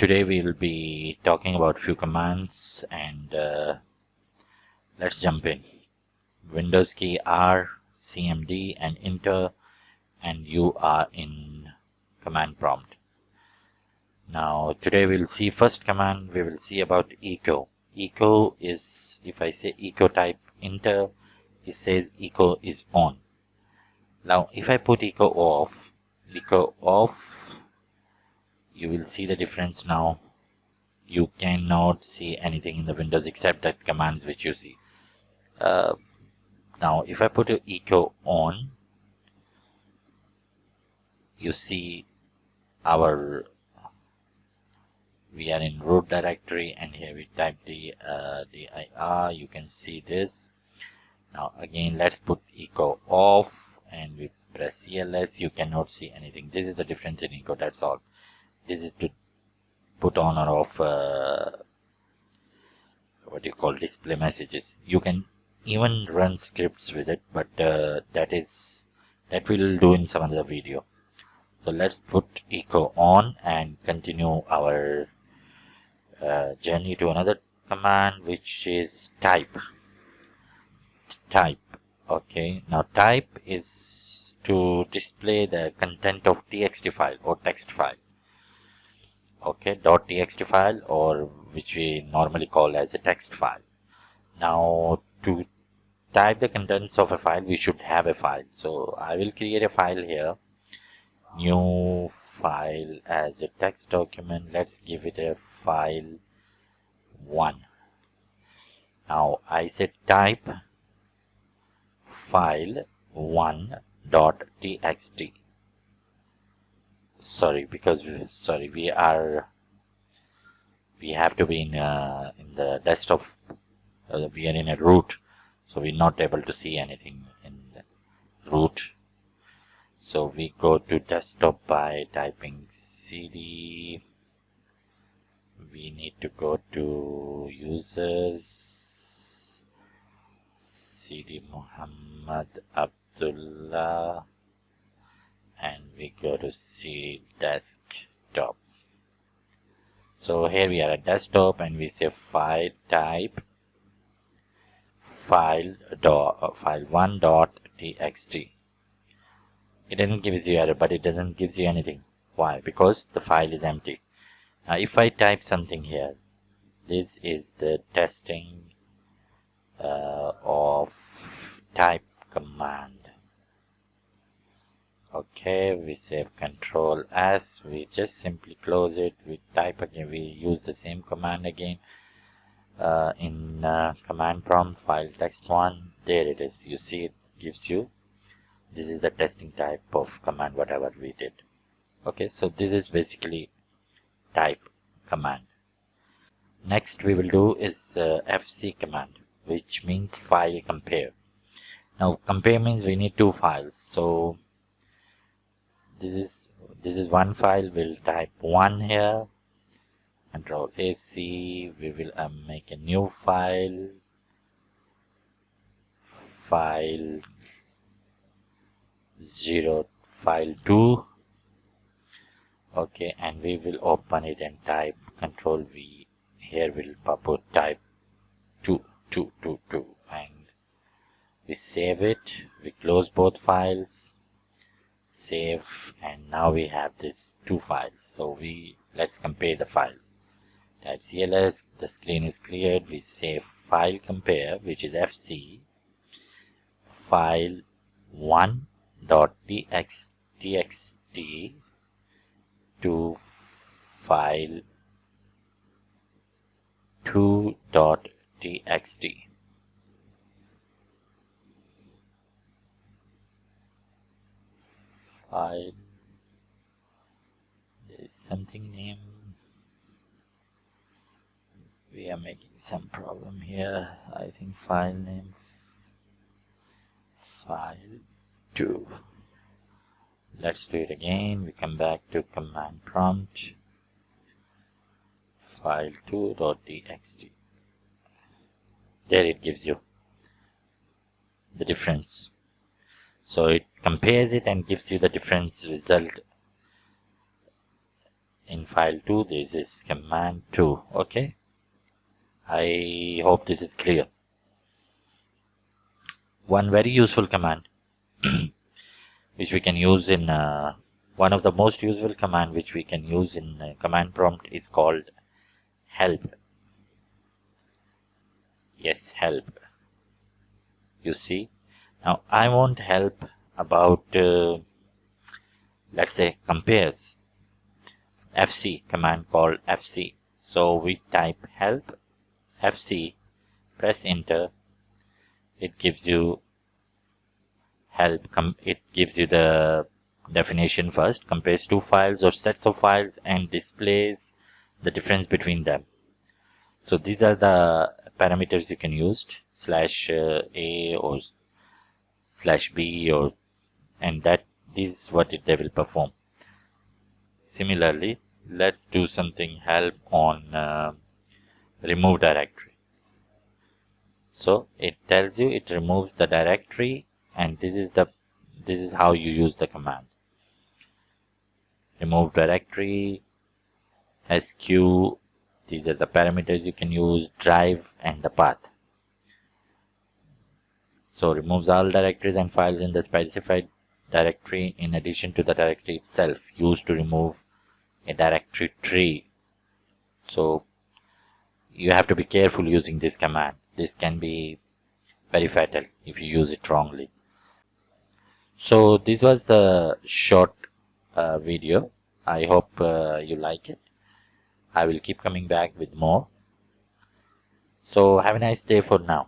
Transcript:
Today we will be talking about few commands and let's jump in. Windows key R, CMD and enter, and you are in command prompt. Now today we'll see first command we will see about echo. Echo is, if I say echo type enter, it says echo is on. Now if I put echo off, you will see the difference now. You cannot see anything in the windows except that commands which you see. Now if I put a echo on, you see we are in root directory, and here we type the dir. You can see this. Now again let's put echo off and we press CLS. You cannot see anything. This is the difference in echo, that's all. This is to put on or off what you call display messages. You can even run scripts with it, but that we'll do in some other video. So let's put echo on and continue our journey to another command, which is type. Okay, now type is to display the content of txt file or text file. Okay, .txt file, or which we normally call as a text file. Now to type the contents of a file, we should have a file. So I will create a file here, new file as a text document. Let's give it a file 1. Now I said type file 1.txt. Sorry, because we have to be in the desktop. We are in a root, so we're not able to see anything in the root. So we go to desktop by typing cd. We need to go to users, cd Muhammad Abdullah, and we go to C desktop. So here we are at desktop, and we say file type file 1.txt. It doesn't give you error, but it doesn't give you anything. Why? Because the file is empty. Now if I type something here, this is the testing of type command. Okay, we save Control S, we just simply close it, we type again, we use the same command again in command prompt, file text 1, there it is. You see it gives you, this is the testing type of command, whatever we did. Okay, so this is basically type command. Next we will do is FC command, which means file compare. Now compare means we need two files, so this is one file. We'll type 1 here, Control AC, we will make a new file, file 2. Okay, and we will open it and type Control V. Here we'll put type 2, and we save it. We close both files, save, and now we have these two files. So let's compare the files. Type CLS, the screen is cleared. We save file compare, which is FC, file 1.txt to file 2.txt. File, there is something named, we are making some problem here. I think file name file 2. Let's do it again. We come back to command prompt, file 2.txt. There it gives you the difference. So it compares it and gives you the difference result in file 2, this is command 2. Okay, I hope this is clear. One very useful command which we can use in one of the most useful command which we can use in command prompt is called help. Yes, help. You see, now I want help about let's say compares. FC command called FC. So we type help FC, press enter. It gives you help. It gives you the definition first, compares two files or sets of files and displays the difference between them. So these are the parameters you can use, /a or /b, or and that this is what they will perform. Similarly, let's do something help on remove directory. So it tells you it removes the directory, and this is how you use the command. Remove directory, SQ, these are the parameters you can use, drive and the path. So removes all directories and files in the specified directory in addition to the directory itself used to remove a directory tree. So you have to be careful using this command. This can be very fatal if you use it wrongly. So this was a short video. I hope you like it. I will keep coming back with more. So have a nice day for now.